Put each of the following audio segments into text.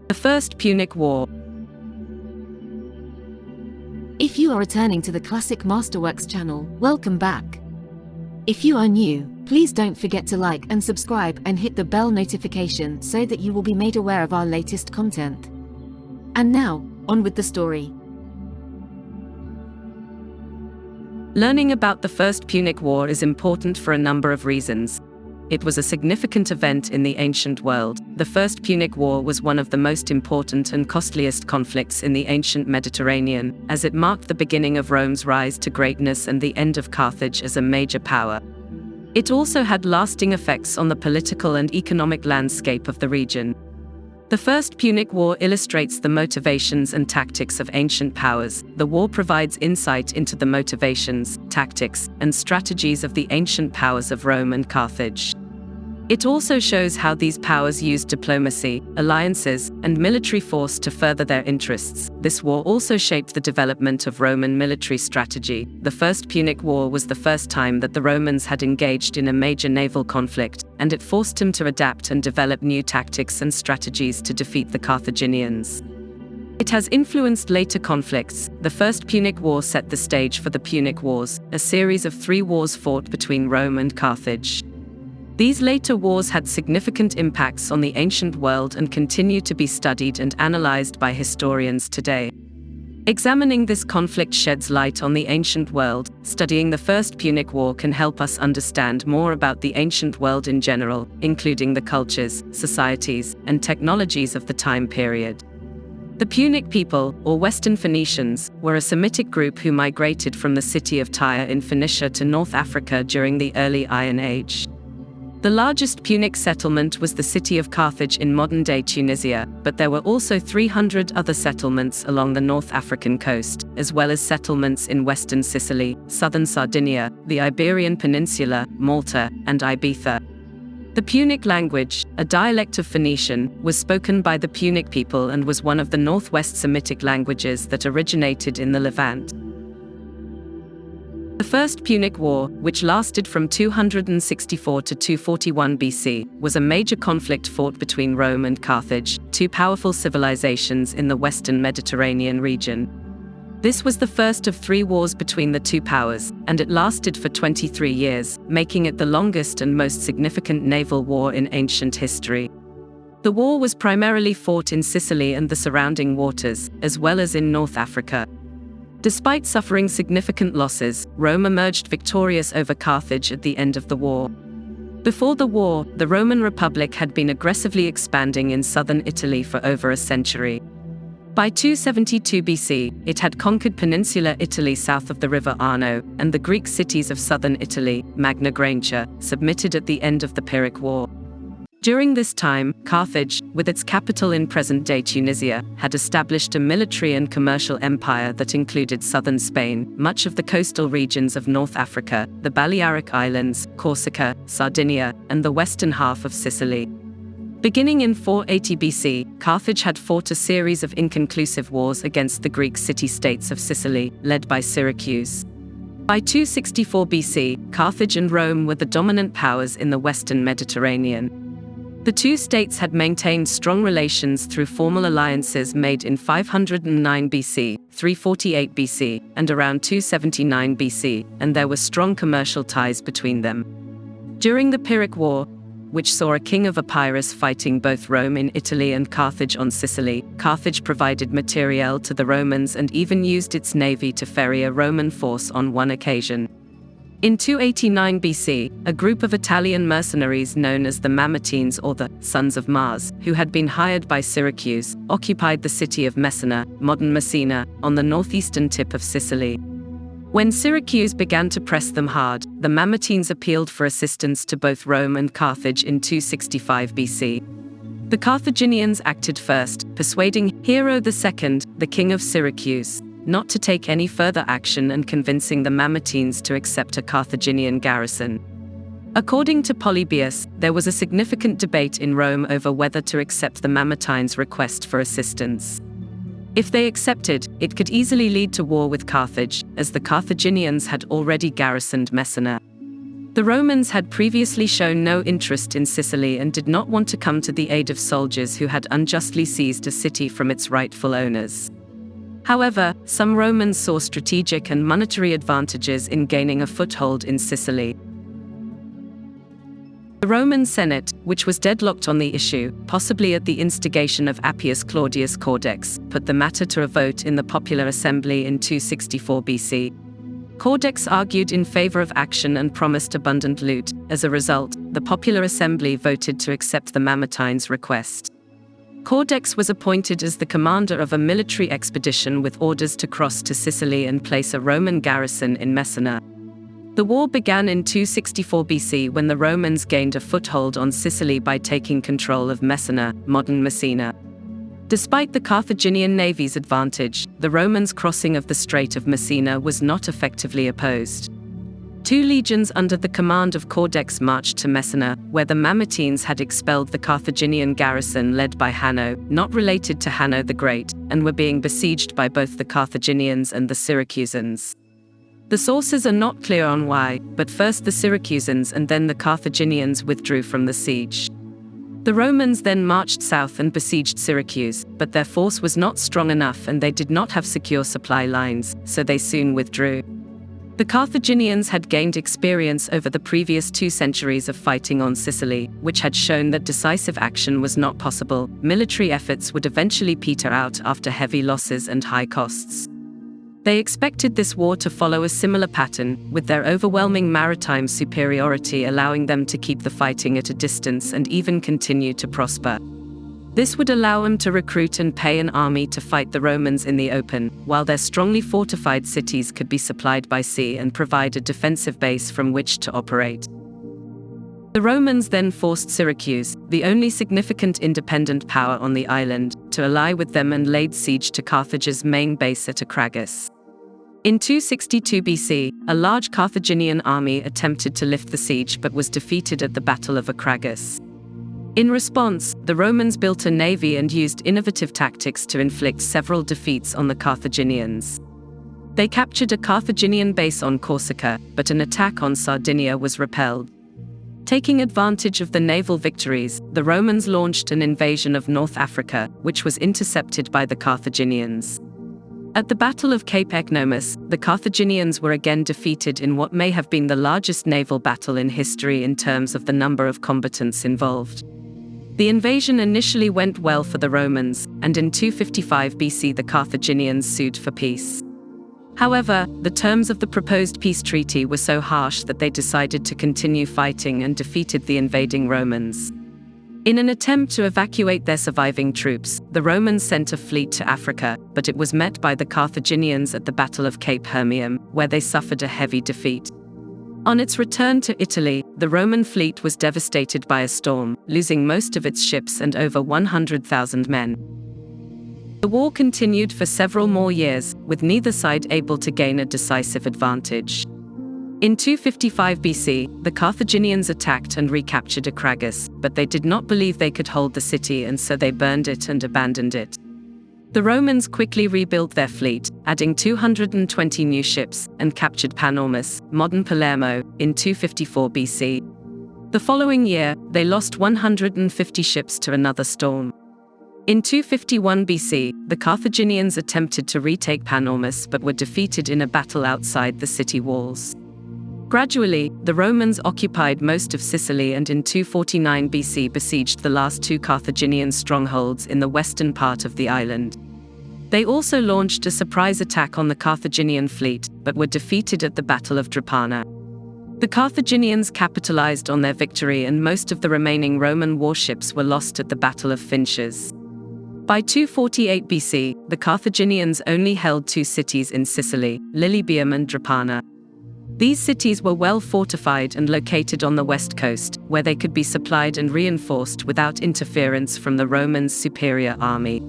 The First Punic War. If you are returning to the Classic Masterworks channel, welcome back. If you are new, please don't forget to like and subscribe and hit the bell notification so that you will be made aware of our latest content. And now, on with the story. Learning about the First Punic War is important for a number of reasons. It was a significant event in the ancient world. The First Punic War was one of the most important and costliest conflicts in the ancient Mediterranean, as it marked the beginning of Rome's rise to greatness and the end of Carthage as a major power. It also had lasting effects on the political and economic landscape of the region. The First Punic War illustrates the motivations and tactics of ancient powers. The war provides insight into the motivations, tactics, and strategies of the ancient powers of Rome and Carthage. It also shows how these powers used diplomacy, alliances, and military force to further their interests. This war also shaped the development of Roman military strategy. The First Punic War was the first time that the Romans had engaged in a major naval conflict, and it forced them to adapt and develop new tactics and strategies to defeat the Carthaginians. It has influenced later conflicts. The First Punic War set the stage for the Punic Wars, a series of 3 wars fought between Rome and Carthage. These later wars had significant impacts on the ancient world and continue to be studied and analyzed by historians today. Examining this conflict sheds light on the ancient world. Studying the First Punic War can help us understand more about the ancient world in general, including the cultures, societies, and technologies of the time period. The Punic people, or Western Phoenicians, were a Semitic group who migrated from the city of Tyre in Phoenicia to North Africa during the early Iron Age. The largest Punic settlement was the city of Carthage in modern-day Tunisia, but there were also 300 other settlements along the North African coast, as well as settlements in western Sicily, southern Sardinia, the Iberian Peninsula, Malta, and Ibiza. The Punic language, a dialect of Phoenician, was spoken by the Punic people and was one of the Northwest Semitic languages that originated in the Levant. The First Punic War, which lasted from 264 to 241 BC, was a major conflict fought between Rome and Carthage, 2 powerful civilizations in the western Mediterranean region. This was the first of 3 wars between the 2 powers, and it lasted for 23 years, making it the longest and most significant naval war in ancient history. The war was primarily fought in Sicily and the surrounding waters, as well as in North Africa. Despite suffering significant losses, Rome emerged victorious over Carthage at the end of the war. Before the war, the Roman Republic had been aggressively expanding in southern Italy for over a century. By 272 BC, it had conquered peninsular Italy south of the river Arno, and the Greek cities of southern Italy, Magna Graecia, submitted at the end of the Pyrrhic War. During this time, Carthage, with its capital in present-day Tunisia, had established a military and commercial empire that included southern Spain, much of the coastal regions of North Africa, the Balearic Islands, Corsica, Sardinia, and the western half of Sicily. Beginning in 480 BC, Carthage had fought a series of inconclusive wars against the Greek city-states of Sicily, led by Syracuse. By 264 BC, Carthage and Rome were the dominant powers in the western Mediterranean. The 2 states had maintained strong relations through formal alliances made in 509 BC, 348 BC, and around 279 BC, and there were strong commercial ties between them. During the Pyrrhic War, which saw a king of Epirus fighting both Rome in Italy and Carthage on Sicily, Carthage provided materiel to the Romans and even used its navy to ferry a Roman force on one occasion. In 289 BC, a group of Italian mercenaries known as the Mamertines or the Sons of Mars, who had been hired by Syracuse, occupied the city of Messina, modern Messina, on the northeastern tip of Sicily. When Syracuse began to press them hard, the Mamertines appealed for assistance to both Rome and Carthage in 265 BC. The Carthaginians acted first, persuading Hero II, the king of Syracuse, not to take any further action and convincing the Mamertines to accept a Carthaginian garrison. According to Polybius, there was a significant debate in Rome over whether to accept the Mamertines' request for assistance. If they accepted, it could easily lead to war with Carthage, as the Carthaginians had already garrisoned Messina. The Romans had previously shown no interest in Sicily and did not want to come to the aid of soldiers who had unjustly seized a city from its rightful owners. However, some Romans saw strategic and monetary advantages in gaining a foothold in Sicily. The Roman Senate, which was deadlocked on the issue, possibly at the instigation of Appius Claudius Caudex, put the matter to a vote in the popular assembly in 264 BC. Caudex argued in favor of action and promised abundant loot. As a result, the popular assembly voted to accept the Mamertine's request. Caudex was appointed as the commander of a military expedition with orders to cross to Sicily and place a Roman garrison in Messina. The war began in 264 BC when the Romans gained a foothold on Sicily by taking control of Messina, modern Messina. Despite the Carthaginian navy's advantage, the Romans' crossing of the Strait of Messina was not effectively opposed. 2 legions under the command of Caudex marched to Messina, where the Mamertines had expelled the Carthaginian garrison led by Hanno, not related to Hanno the Great, and were being besieged by both the Carthaginians and the Syracusans. The sources are not clear on why, but first the Syracusans and then the Carthaginians withdrew from the siege. The Romans then marched south and besieged Syracuse, but their force was not strong enough and they did not have secure supply lines, so they soon withdrew. The Carthaginians had gained experience over the previous 2 centuries of fighting on Sicily, which had shown that decisive action was not possible. Military efforts would eventually peter out after heavy losses and high costs. They expected this war to follow a similar pattern, with their overwhelming maritime superiority allowing them to keep the fighting at a distance and even continue to prosper. This would allow them to recruit and pay an army to fight the Romans in the open, while their strongly fortified cities could be supplied by sea and provide a defensive base from which to operate. The Romans then forced Syracuse, the only significant independent power on the island, to ally with them and laid siege to Carthage's main base at Acragas. In 262 BC, a large Carthaginian army attempted to lift the siege but was defeated at the Battle of Acragas. In response, the Romans built a navy and used innovative tactics to inflict several defeats on the Carthaginians. They captured a Carthaginian base on Corsica, but an attack on Sardinia was repelled. Taking advantage of the naval victories, the Romans launched an invasion of North Africa, which was intercepted by the Carthaginians. At the Battle of Cape Ecnomus, the Carthaginians were again defeated in what may have been the largest naval battle in history in terms of the number of combatants involved. The invasion initially went well for the Romans, and in 255 BC the Carthaginians sued for peace. However, the terms of the proposed peace treaty were so harsh that they decided to continue fighting and defeated the invading Romans. In an attempt to evacuate their surviving troops, the Romans sent a fleet to Africa, but it was met by the Carthaginians at the Battle of Cape Hermium, where they suffered a heavy defeat. On its return to Italy, the Roman fleet was devastated by a storm, losing most of its ships and over 100,000 men. The war continued for several more years, with neither side able to gain a decisive advantage. In 255 BC, the Carthaginians attacked and recaptured Acragas, but they did not believe they could hold the city and so they burned it and abandoned it. The Romans quickly rebuilt their fleet, adding 220 new ships, and captured Panormus, modern Palermo, in 254 BC. The following year, they lost 150 ships to another storm. In 251 BC, the Carthaginians attempted to retake Panormus but were defeated in a battle outside the city walls. Gradually, the Romans occupied most of Sicily and in 249 BC besieged the last 2 Carthaginian strongholds in the western part of the island. They also launched a surprise attack on the Carthaginian fleet, but were defeated at the Battle of Drepana. The Carthaginians capitalized on their victory and most of the remaining Roman warships were lost at the Battle of Finches. By 248 BC, the Carthaginians only held 2 cities in Sicily, Lilybaeum and Drepana. These cities were well fortified and located on the west coast, where they could be supplied and reinforced without interference from the Romans' superior army.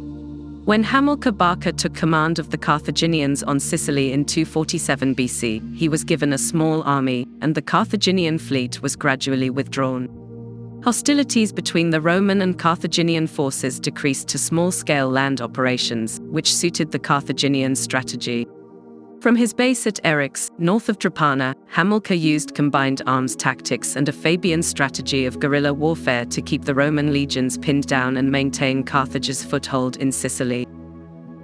When Hamilcar Barca took command of the Carthaginians on Sicily in 247 BC, he was given a small army, and the Carthaginian fleet was gradually withdrawn. Hostilities between the Roman and Carthaginian forces decreased to small-scale land operations, which suited the Carthaginian strategy. From his base at Eryx, north of Drepana, Hamilcar used combined arms tactics and a Fabian strategy of guerrilla warfare to keep the Roman legions pinned down and maintain Carthage's foothold in Sicily.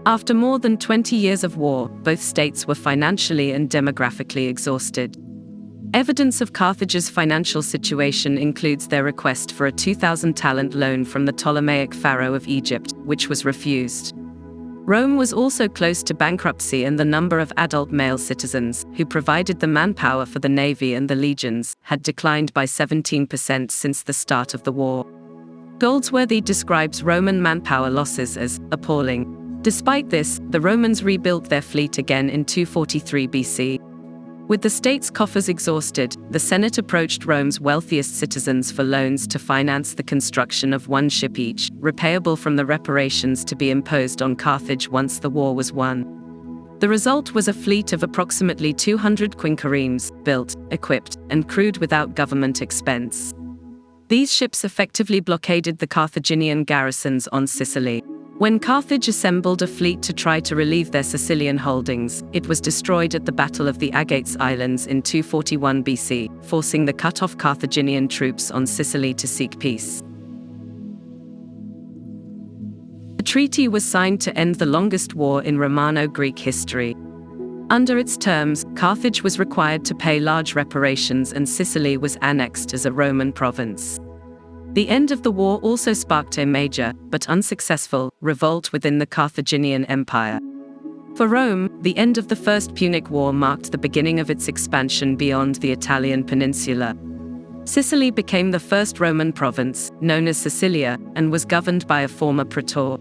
After more than 20 years of war, both states were financially and demographically exhausted. Evidence of Carthage's financial situation includes their request for a 2,000 talent loan from the Ptolemaic pharaoh of Egypt, which was refused. Rome was also close to bankruptcy, and the number of adult male citizens, who provided the manpower for the navy and the legions, had declined by 17% since the start of the war. Goldsworthy describes Roman manpower losses as appalling. Despite this, the Romans rebuilt their fleet again in 243 BC. With the state's coffers exhausted, the Senate approached Rome's wealthiest citizens for loans to finance the construction of one ship each, repayable from the reparations to be imposed on Carthage once the war was won. The result was a fleet of approximately 200 quinqueremes, built, equipped, and crewed without government expense. These ships effectively blockaded the Carthaginian garrisons on Sicily. When Carthage assembled a fleet to try to relieve their Sicilian holdings, it was destroyed at the Battle of the Agates Islands in 241 BC, forcing the cut-off Carthaginian troops on Sicily to seek peace. The treaty was signed to end the longest war in Romano-Greek history. Under its terms, Carthage was required to pay large reparations and Sicily was annexed as a Roman province. The end of the war also sparked a major, but unsuccessful, revolt within the Carthaginian Empire. For Rome, the end of the First Punic War marked the beginning of its expansion beyond the Italian peninsula. Sicily became the first Roman province, known as Sicilia, and was governed by a former praetor.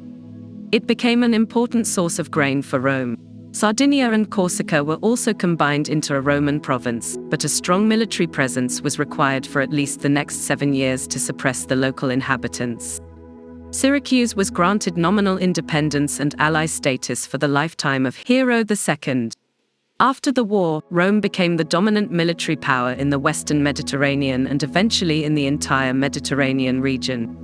It became an important source of grain for Rome. Sardinia and Corsica were also combined into a Roman province, but a strong military presence was required for at least the next 7 years to suppress the local inhabitants. Syracuse was granted nominal independence and ally status for the lifetime of Hero II. After the war, Rome became the dominant military power in the Western Mediterranean and eventually in the entire Mediterranean region.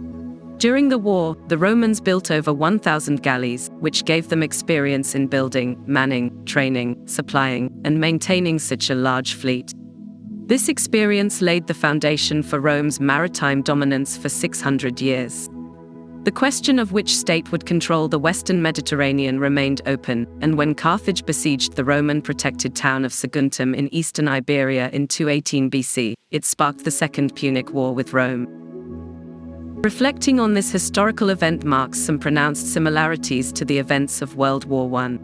During the war, the Romans built over 1,000 galleys, which gave them experience in building, manning, training, supplying, and maintaining such a large fleet. This experience laid the foundation for Rome's maritime dominance for 600 years. The question of which state would control the Western Mediterranean remained open, and when Carthage besieged the Roman-protected town of Saguntum in eastern Iberia in 218 BC, it sparked the Second Punic War with Rome. Reflecting on this historical event marks some pronounced similarities to the events of World War I.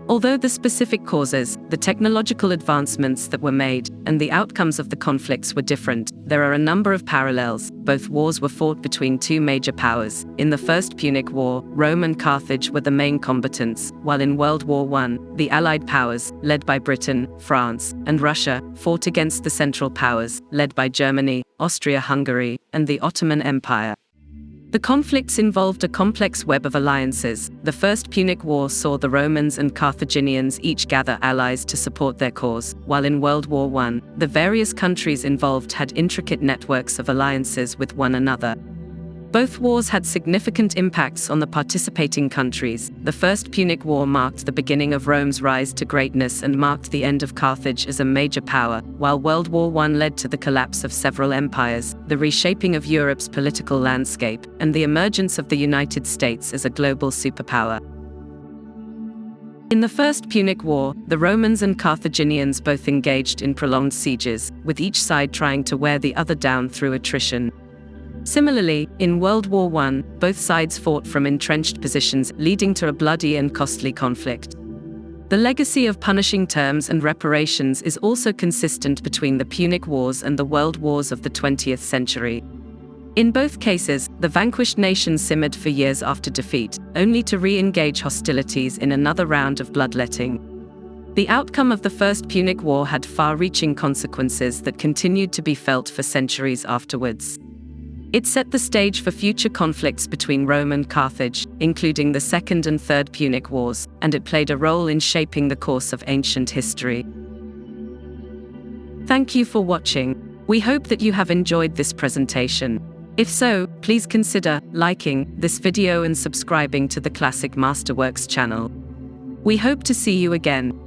Although the specific causes, the technological advancements that were made, and the outcomes of the conflicts were different, there are a number of parallels. Both wars were fought between two major powers. In the First Punic War, Rome and Carthage were the main combatants, while in World War I, the Allied powers, led by Britain, France, and Russia, fought against the Central Powers, led by Germany, Austria-Hungary, and the Ottoman Empire. The conflicts involved a complex web of alliances. The First Punic War saw the Romans and Carthaginians each gather allies to support their cause, while in World War I, the various countries involved had intricate networks of alliances with one another. Both wars had significant impacts on the participating countries. The First Punic War marked the beginning of Rome's rise to greatness and marked the end of Carthage as a major power, while World War I led to the collapse of several empires, the reshaping of Europe's political landscape, and the emergence of the United States as a global superpower. In the First Punic War, the Romans and Carthaginians both engaged in prolonged sieges, with each side trying to wear the other down through attrition. Similarly, in World War I, both sides fought from entrenched positions, leading to a bloody and costly conflict. The legacy of punishing terms and reparations is also consistent between the Punic Wars and the World Wars of the 20th century. In both cases, the vanquished nation simmered for years after defeat, only to re-engage hostilities in another round of bloodletting. The outcome of the First Punic War had far-reaching consequences that continued to be felt for centuries afterwards. It set the stage for future conflicts between Rome and Carthage, including the Second and Third Punic Wars, and it played a role in shaping the course of ancient history. Thank you for watching. We hope that you have enjoyed this presentation. If so, please consider liking this video and subscribing to the Classic Masterworks channel. We hope to see you again.